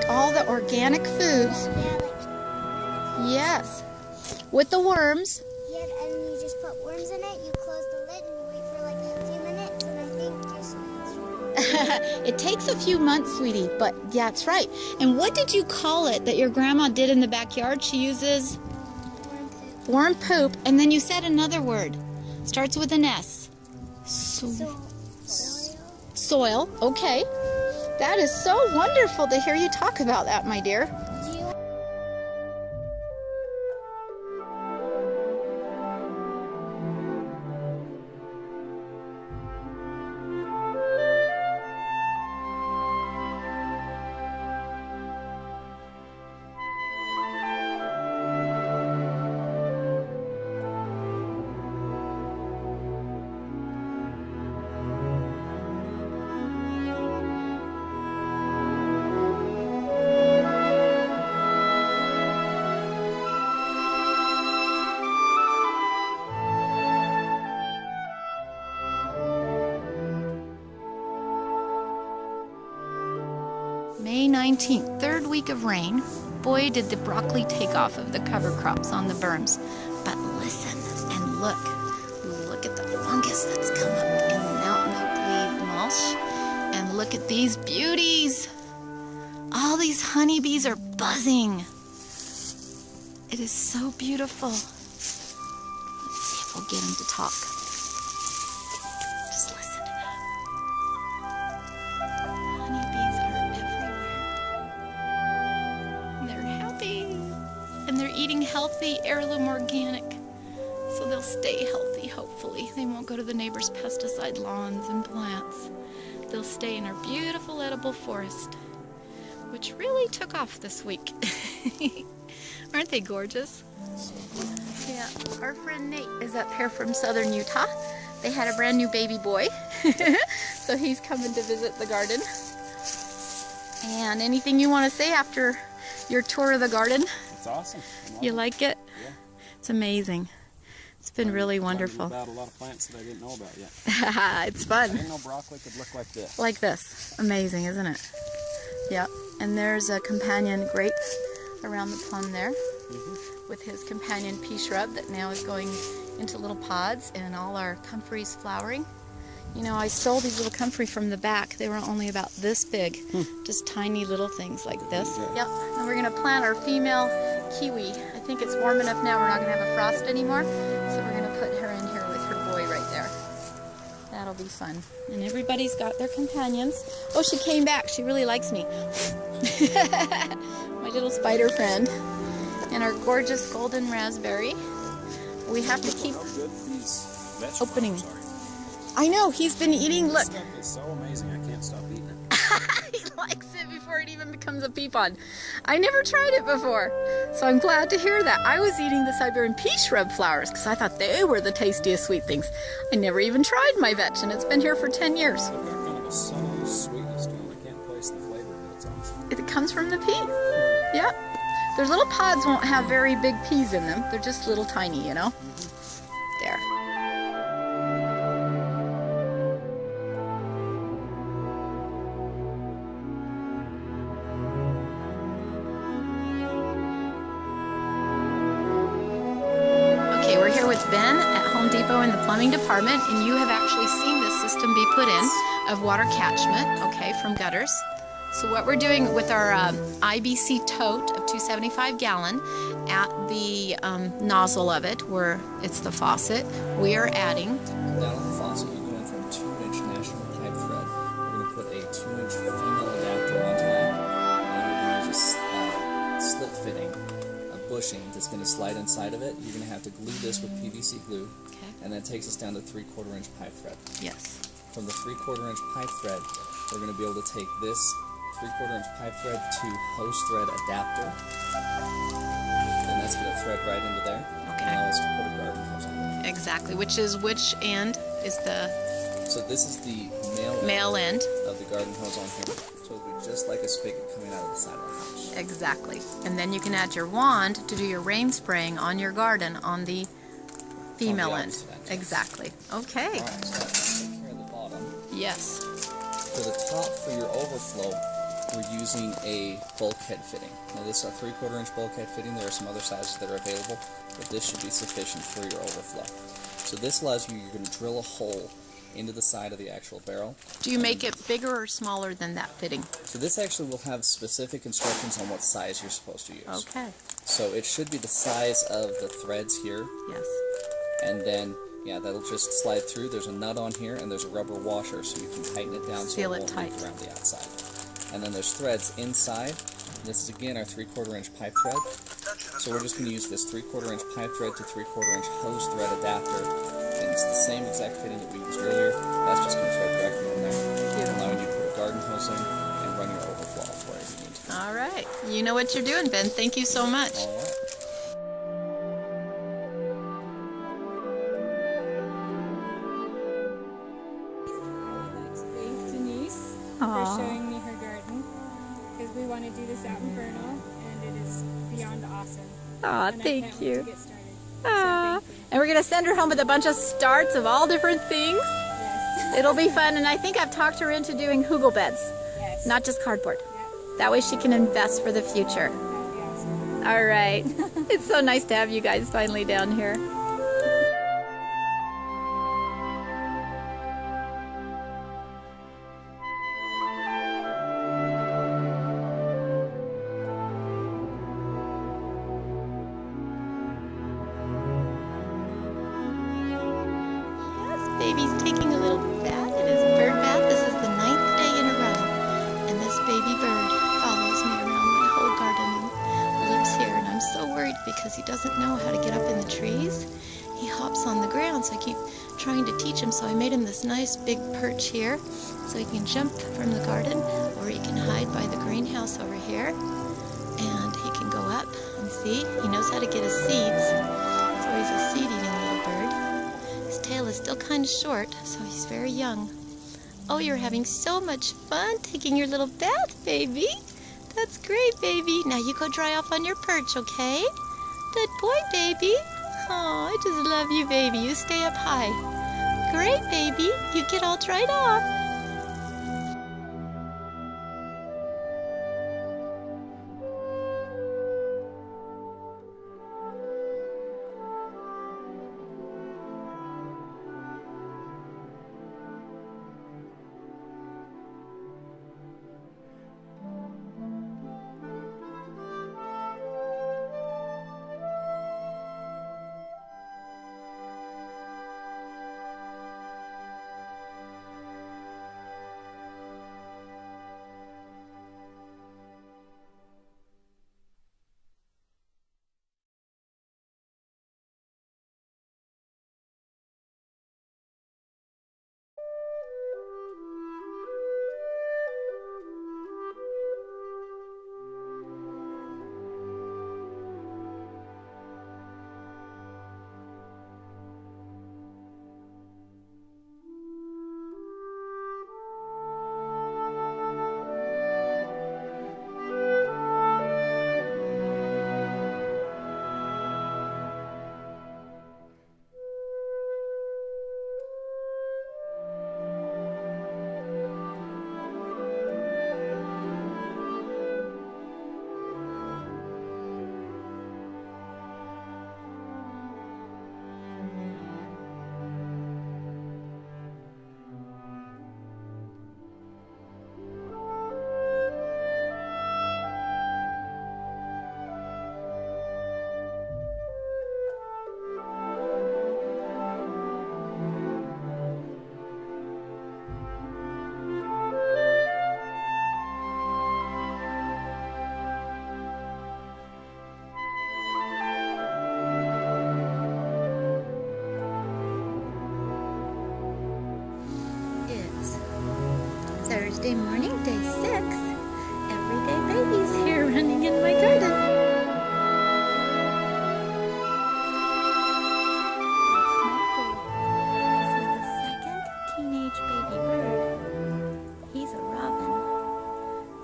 all the organic foods. Yes. With the worms. Yeah, and you just put worms in it, you close the lid and you wait for like a few minutes, and I think just It takes a few months, sweetie, but yeah, that's right. And what did you call it that your grandma did in the backyard? She uses worm poop. worm poop, and then you said another word. Starts with an S. Soil. Soil. Okay. That is so wonderful to hear you talk about that, my dear. Do you May 19th, third week of rain. Boy, did the broccoli take off of the cover crops on the berms. But listen and look. Look at the fungus that's come up in the mountain oak leaf mulch. And look at these beauties. All these honeybees are buzzing. It is so beautiful. Let's see if we'll get them to talk. Just listen to that. Honeybees are everywhere. And they're happy. And they're eating healthy, heirloom organic. So they'll stay healthy, hopefully. They won't go to the neighbor's pesticide lawns and plants. They'll stay in our beautiful edible forest, which really took off this week. Aren't they gorgeous? Yeah, our friend Nate is up here from southern Utah. They had a brand new baby boy, so he's coming to visit the garden. And anything you want to say after your tour of the garden? It's awesome. You like it? Yeah. It's amazing. It's been really wonderful. About a lot of plants that I didn't know about yet. It's fun. I didn't know broccoli could look like this. Like this. Amazing, isn't it? Yep. And there's a companion grape around the plum there with his companion pea shrub that now is going into little pods, and all our comfrey's flowering. You know, I stole these little comfrey from the back. They were only about this big, just tiny little things like this. Yep. And we're going to plant our female kiwi. I think it's warm enough now we're not going to have a frost anymore, so we're going to put her in here with her boy right there. That'll be fun. And everybody's got their companions. Oh, she came back. She really likes me. My little spider friend. And our gorgeous golden raspberry. We have to keep opening. I know, he's been eating, look. This stuff is so amazing, I can't stop eating it. He likes it before it even becomes a pea pod. I never tried it before, so I'm glad to hear that. I was eating the Siberian pea shrub flowers because I thought they were the tastiest sweet things. I never even tried my vetch, and it's been here for 10 years. They've got kind of a subtle sweetness to them. I can't place the flavor, but it's awesome. It comes from the pea. Yep. Their little pods won't have very big peas in them. They're just little tiny, you know? There. Okay, we're here with Ben at Home Depot in the plumbing department, and you have actually seen this system be put in of water catchment, okay, from gutters. So what we're doing with our IBC tote of 275 gallon at the nozzle of it, where it's the faucet, we are adding. Down on the faucet, you're going from 2-inch national pipe thread. We're going to put a 2-inch female adapter onto that, and we're going to use a slip fitting, a bushing that's going to slide inside of it. You're going to have to glue this with PVC glue, Okay. and that takes us down to 3/4 inch pipe thread. Yes. From the 3/4 inch pipe thread, we're going to be able to take this 3/4 inch pipe thread to hose thread adapter, and that's going to thread right into there. Okay. And allow us to put a garden hose on there. Exactly. Which end is the So this is the male end? of the garden hose on here. So it'll be just like a spigot coming out of the side of the house. Exactly. And then you can add your wand to do your rain spraying on your garden on the female end. opposite end, yes. Exactly. Okay. Alright, so let's take care of the bottom. Yes. For the top, for your overflow, we're using a bulkhead fitting. Now this is our 3/4 inch bulkhead fitting. There are some other sizes that are available, but this should be sufficient for your overflow. So this allows you, you're going to drill a hole into the side of the actual barrel. Do you make it bigger or smaller than that fitting? So this actually will have specific instructions on what size you're supposed to use. Okay. So it should be the size of the threads here, Yes. and then, yeah, that'll just slide through. There's a nut on here, and there's a rubber washer, so you can tighten it down Seal so it it won't tight. leak around the outside. And then there's threads inside. This is, again, our 3/4 inch pipe thread. So we're just going to use this 3/4 inch pipe thread to 3/4 inch hose thread adapter, and it's the same exact fitting that we used earlier. That's just going to thread directly in there, allowing you to put a garden hose in and run your overflow off wherever you need to. All right. You know what you're doing, Ben. Thank you so much. All right. Thank Denise Aw. for showing me her garden, because we want to do this out in Vernal, and it is beyond awesome. Aw, And I thank can't wait you. to get started. Aw. So thank you. And we're going to send her home with a bunch of starts of all different things. Yes. It'll be fun, and I think I've talked her into doing hugel beds, Yes. not just cardboard. Yeah, That way she can invest for the future. that'd be awesome. All right. It's so nice to have you guys finally down here. Yes, baby's taking a little bath. It is bird bath. This is the 9th day in a row. And this baby bird follows me around my whole garden and lives here. And I'm so worried because he doesn't know how to get up in the trees. He hops on the ground, so I keep trying to teach him. So I made him this nice big perch here so he can jump from the garden, or he can hide by the greenhouse over here. And he can go up and see. He knows how to get his seeds. So he's a seed-eating little bird. His tail is still kind of short, so he's very young. Oh, you're having so much fun taking your little bath, baby. That's great, baby. Now you go dry off on your perch, okay? Good boy, baby. Oh, I just love you, baby. You stay up high. Great, baby. You get all dried off. Thursday morning, day 6. Everyday baby's here running in my garden. This is the second teenage baby bird. He's a robin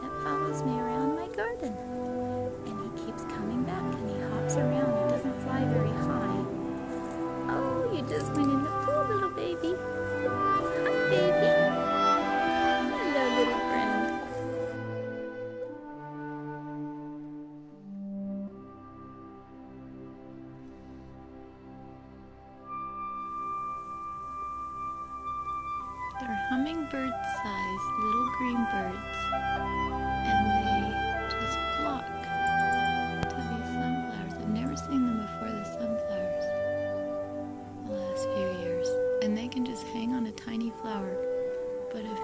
that follows me around my garden. And he keeps coming back and he hops around. He doesn't fly very high. Oh, you just went in the pool, little baby. Hi, baby. Hello, little friend. hummingbird size little green birds, and they just flock to these sunflowers. I've never seen them before, the sunflowers, the last few years. And they can just hang on a tiny flower. But if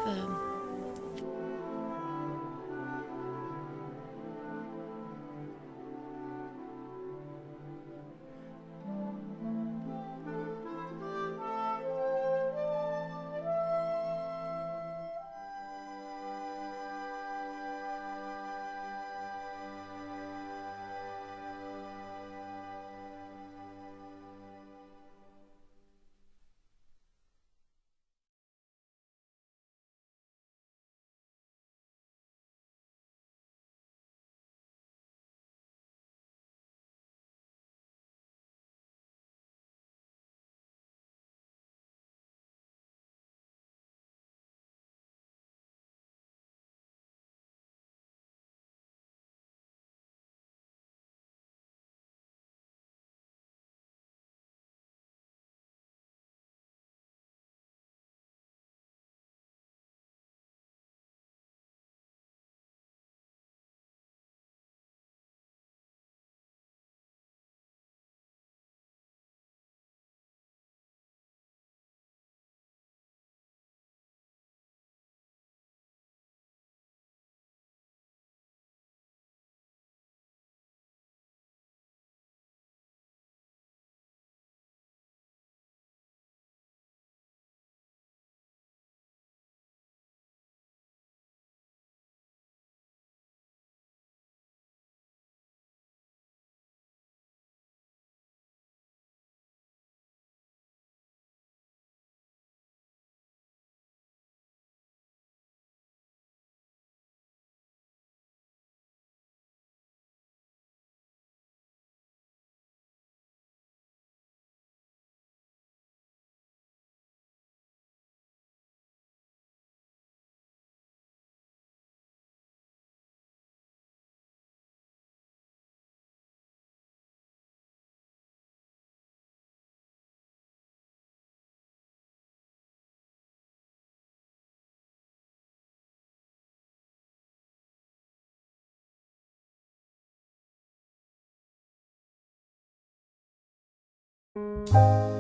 Thank you.